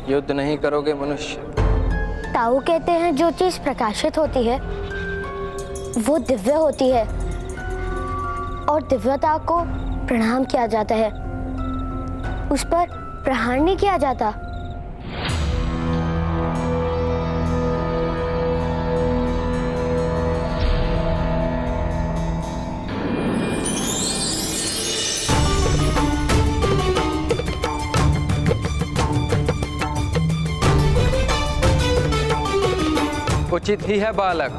युद्ध नहीं करोगे मनुष्य? ताऊ कहते हैं जो चीज प्रकाशित होती है वो दिव्य होती है और दिव्यता को प्रणाम किया जाता है, उस पर प्रहार नहीं किया जाता। उचित ही है बालक,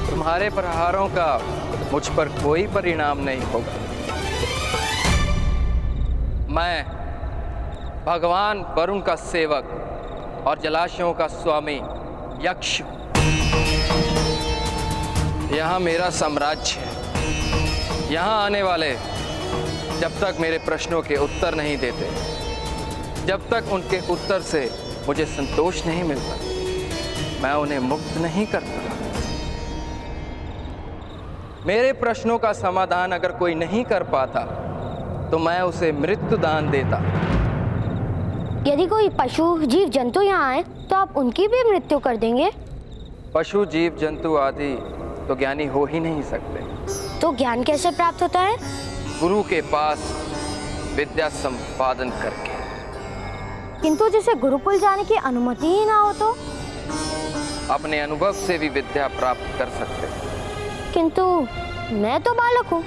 तुम्हारे प्रहारों का मुझ पर कोई परिणाम नहीं होगा। मैं भगवान वरुण का सेवक और जलाशयों का स्वामी यक्ष, यहाँ मेरा साम्राज्य है। यहाँ आने वाले जब तक मेरे प्रश्नों के उत्तर नहीं देते, जब तक उनके उत्तर से मुझे संतोष नहीं मिलता, मैं उन्हें मुक्त नहीं करता। मेरे प्रश्नों का समाधान अगर कोई नहीं कर पाता तो मैं उसे मृत्यु दान देता। यदि कोई पशु जीव जंतु यहाँ आए तो आप उनकी भी मृत्यु कर देंगे? पशु जीव जंतु आदि तो ज्ञानी हो ही नहीं सकते। तो ज्ञान कैसे प्राप्त होता है? गुरु के पास विद्या संपादन करके। किंतु जिसे गुरुकुल जाने की अनुमति ही ना हो तो? अपने अनुभव से भी विद्या प्राप्त कर सकते हैं। किंतु मैं तो बालक हूँ।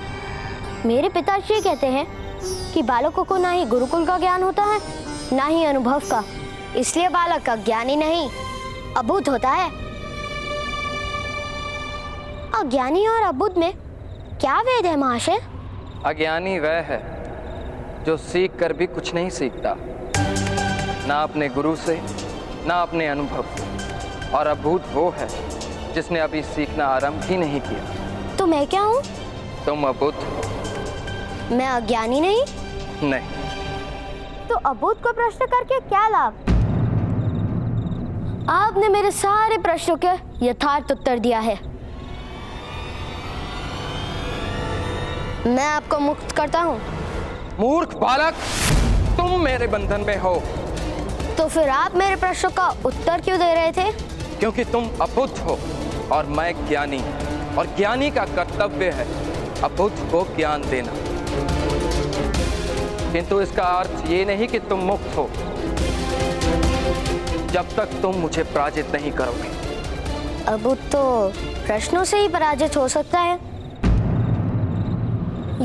मेरे पिताश्री कहते हैं कि बालकों को ना ही गुरुकुल का ज्ञान होता है ना ही अनुभव का, इसलिए बालक का ज्ञान ही नहीं अबुद्ध होता है। अज्ञानी और अबुद्ध में क्या भेद है महाशय? अज्ञानी वह है जो सीख कर भी कुछ नहीं सीखता, ना अपने गुरु से ना अपने अनुभव से, और अबुद्ध वो है जिसने अभी सीखना आरंभ ही नहीं किया। तो मैं क्या हूँ? तुम अबुद्ध हो। मैं अज्ञानी नहीं? नहीं। तो अबुद्ध को प्रश्न करके क्या लाभ? आपने मेरे सारे प्रश्नों के यथार्थ उत्तर दिया है। मैं आपको मुक्त करता हूँ। मूर्ख बालक, तुम मेरे बंधन में हो। तो फिर आप मेरे प्रश्नों का उत्तर क्यों दे रहे थे? क्योंकि तुम अबुद्ध हो और मैं ज्ञानी, और ज्ञानी का कर्तव्य है अबुद्ध को ज्ञान देना। किंतु इसका अर्थ ये नहीं कि तुम मुक्त हो जब तक तुम मुझे पराजित नहीं करोगे। अबुद्ध तो प्रश्नों से ही पराजित हो सकता है।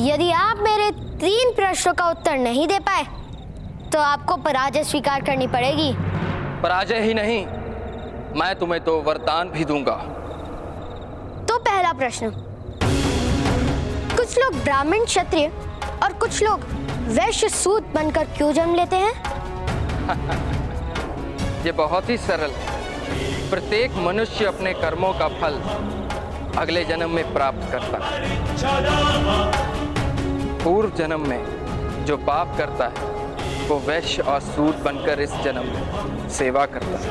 यदि आप मेरे 3 प्रश्नों का उत्तर नहीं दे पाए तो आपको पराजय स्वीकार करनी पड़ेगी। पराजय ही नहीं, मैं तुम्हें 2 वरदान भी दूंगा। तो पहला प्रश्न, कुछ लोग ब्राह्मण क्षत्रिय और कुछ लोग वैश्य सूत बनकर क्यों जन्म लेते हैं? ये बहुत ही सरल है। प्रत्येक मनुष्य अपने कर्मों का फल अगले जन्म में प्राप्त करता है। पूर्व जन्म में जो पाप करता है वो वैश्य और सूत बनकर इस जन्म में सेवा करता है,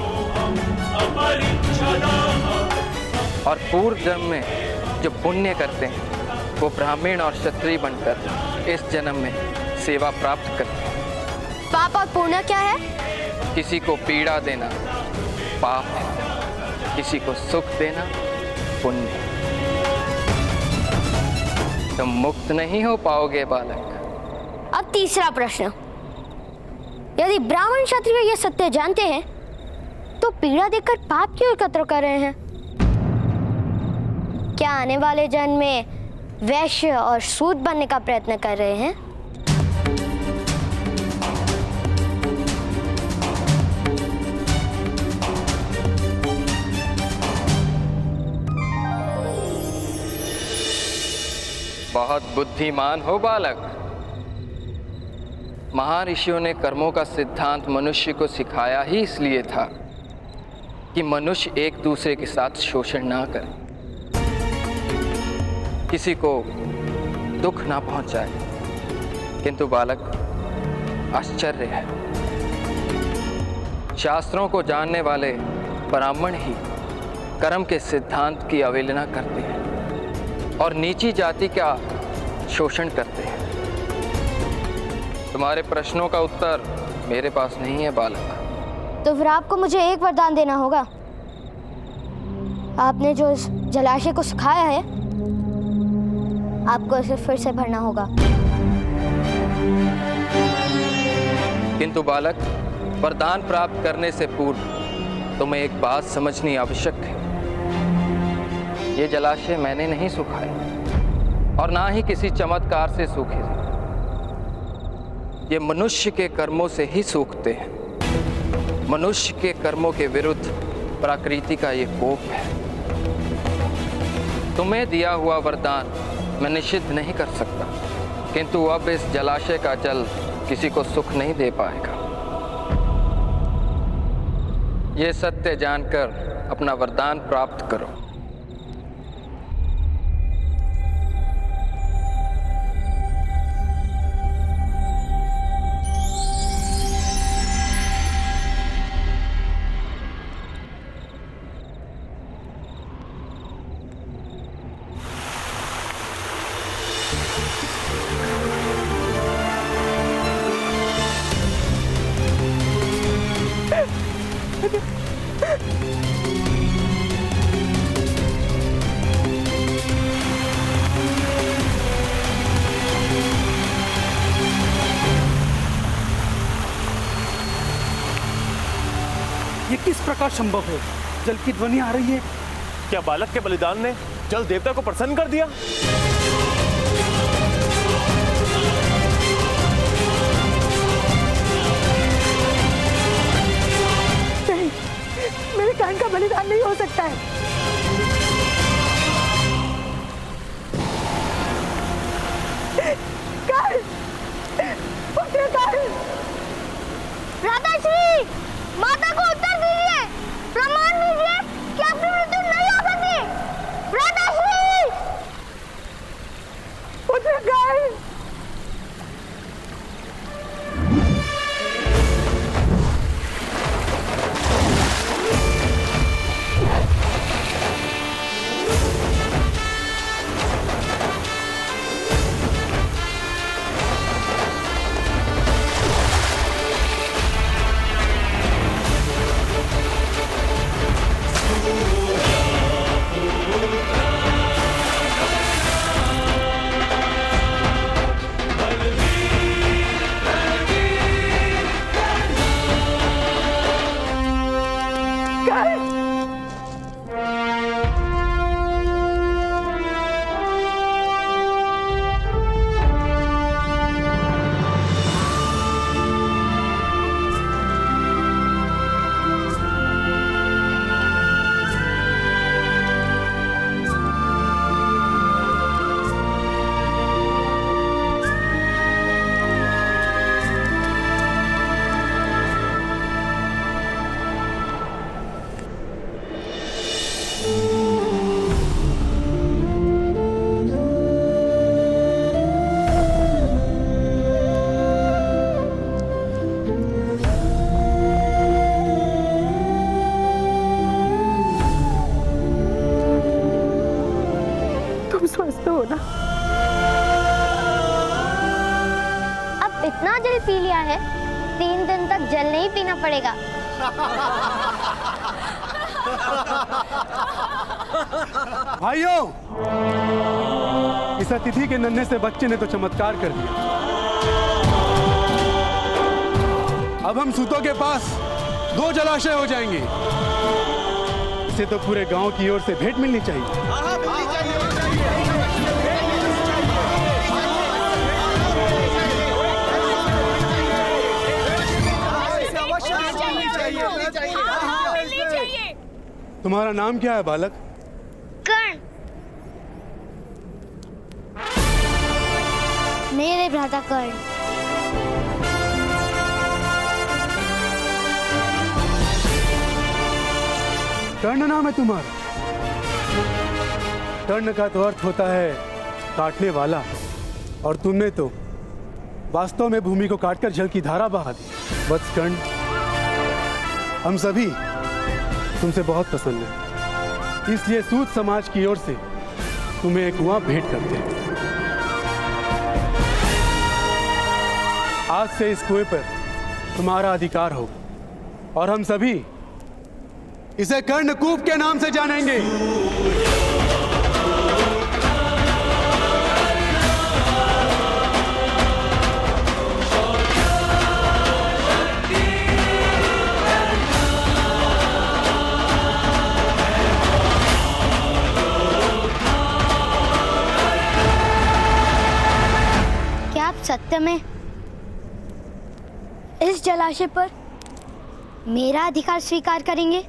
और पूर्व जन्म में जो पुण्य करते हैं वो ब्राह्मण और क्षत्रिय बनकर इस जन्म में सेवा प्राप्त करते हैं। पाप और पुण्य क्या है? किसी को पीड़ा देना पाप है, किसी को सुख देना पुण्य। तुम मुक्त नहीं हो पाओगे बालक। अब तीसरा प्रश्न, यदि ब्राह्मण क्षत्रिय ये सत्य जानते हैं तो पीड़ा देकर पाप क्यों एकत्र कर रहे हैं? क्या आने वाले जन्म में वैश्य और सूत बनने का प्रयत्न कर रहे हैं? बहुत बुद्धिमान हो बालक। महर्षियों ने कर्मों का सिद्धांत मनुष्य को सिखाया ही इसलिए था कि मनुष्य एक दूसरे के साथ शोषण ना करे, किसी को दुख ना पहुंचाए। किंतु बालक, आश्चर्य है, शास्त्रों को जानने वाले ब्राह्मण ही कर्म के सिद्धांत की अवहेलना करते हैं और नीची जाति का शोषण करते हैं। तुम्हारे प्रश्नों का उत्तर मेरे पास नहीं है बालक। तो फिर आपको मुझे एक वरदान देना होगा। आपने जो इस जलाशय को सुखाया है, आपको इसे फिर से भरना होगा। किंतु बालक, वरदान प्राप्त करने से पूर्व तुम्हें एक बात समझनी आवश्यक है। ये जलाशय मैंने नहीं सुखाया और ना ही किसी चमत्कार से सूखे। ये मनुष्य के कर्मों से ही सूखते हैं। मनुष्य के कर्मों के विरुद्ध प्रकृति का ये कोप है। तुम्हें दिया हुआ वरदान मैं निषिद्ध नहीं कर सकता, किंतु अब इस जलाशय का जल किसी को सुख नहीं दे पाएगा। ये सत्य जानकर अपना वरदान प्राप्त करो। ये किस प्रकार संभव है? जल की ध्वनि आ रही है। क्या बालक के बलिदान ने जल देवता को प्रसन्न कर दिया? नहीं, मेरे कान का बलिदान नहीं हो सकता है। कान, पुत्र कान। राधाश्री, माता को उत्तर दीजिए, प्रमाण दीजिए कि आपकी मृत्यु नहीं हो सकती। राधाश्री, पुत्र कान। स्वस्थ हो ना? अब इतना जल पी लिया है, 3 दिन तक जल नहीं पीना पड़ेगा। भाइयों, इस अतिथि के नन्हे से बच्चे ने तो चमत्कार कर दिया। अब हम सूतों के पास 2 जलाशय हो जाएंगे। इसे तो पूरे गांव की ओर से भेंट मिलनी चाहिए। तुम्हारा नाम क्या है बालक? कर्ण। मेरे भ्राता कर्ण। कर्ण नाम है तुम्हारा? कर्ण का तो अर्थ होता है काटने वाला, और तुमने तो वास्तव में भूमि को काटकर जल की धारा बहा दी। वत्स कर्ण, हम सभी तुमसे बहुत पसंद हैं, इसलिए सूत समाज की ओर से तुम्हें एक कुआं भेंट करते हैं। आज से इस कुएं पर तुम्हारा अधिकार होगा और हम सभी इसे कर्णकूप के नाम से जानेंगे। क्या आप सत्य में इस जलाशय पर मेरा अधिकार स्वीकार करेंगे?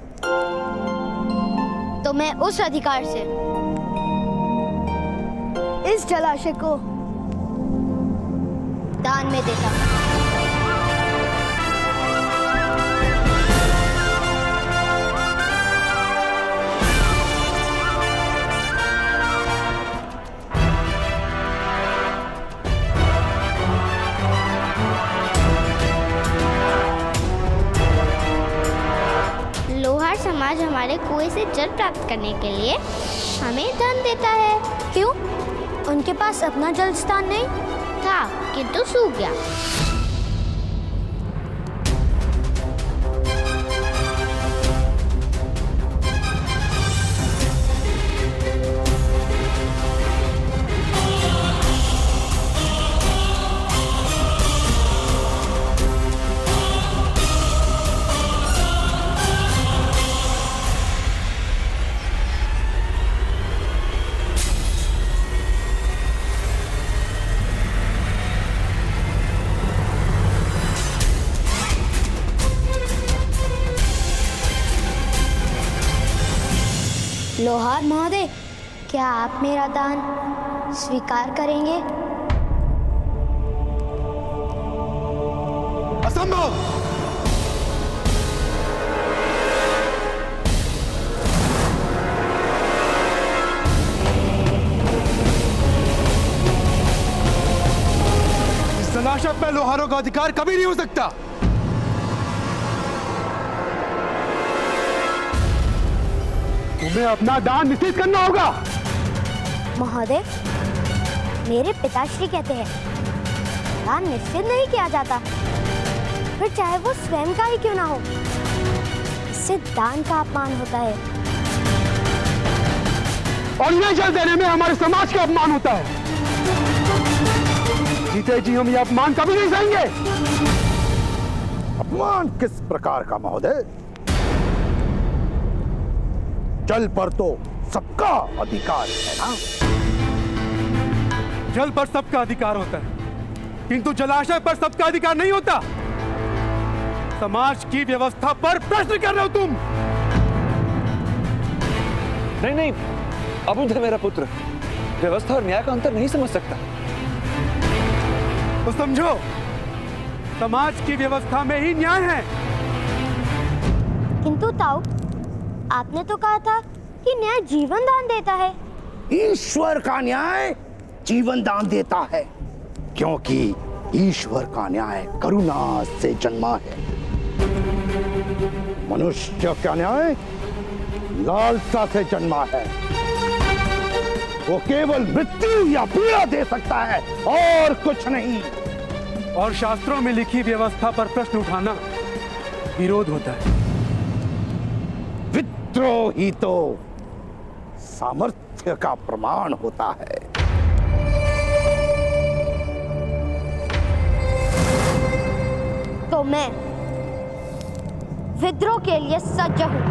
तो मैं उस अधिकार से इस जलाशय को दान में देता हूं। लोहार समाज हमारे कुएं से जल प्राप्त करने के लिए हमें धन देता है। क्यों? उनके पास अपना जल स्थान नहीं था, किंतु सूख गया। लोहार महोदय, क्या आप मेरा दान स्वीकार करेंगे? असंभव! इस जलाशय पर लोहारों का अधिकार कभी नहीं हो सकता। तुम्हें अपना दान निश्चित करना होगा। महोदय, मेरे पिताश्री कहते हैं दान निश्चित नहीं किया जाता, फिर चाहे वो स्वयं का ही क्यों ना हो। इससे दान का अपमान होता है और ये जल देने में हमारे समाज का अपमान होता है। जीते जी हम ये अपमान कभी नहीं सहेंगे। अपमान किस प्रकार का महोदय? जल पर तो सबका अधिकार है ना? जल पर सबका अधिकार होता है, किंतु जलाशय पर सबका अधिकार नहीं होता। समाज की व्यवस्था पर प्रश्न कर रहे हो तुम। नहीं, अबुध है मेरा पुत्र, व्यवस्था और न्याय का अंतर नहीं समझ सकता। तो समझो, समाज की व्यवस्था में ही न्याय है। किंतु ताऊ, आपने तो कहा था कि न्याय जीवन दान देता है। ईश्वर का न्याय जीवन दान देता है, क्योंकि ईश्वर का न्याय करुणा से जन्मा है। मनुष्य का न्याय लालसा से जन्मा है। वो केवल मृत्यु या पीड़ा दे सकता है और कुछ नहीं। और शास्त्रों में लिखी व्यवस्था पर प्रश्न उठाना विरोध होता है। विद्रोह ही तो सामर्थ्य का प्रमाण होता है। तो मैं विद्रोह के लिए सज्ज हूं।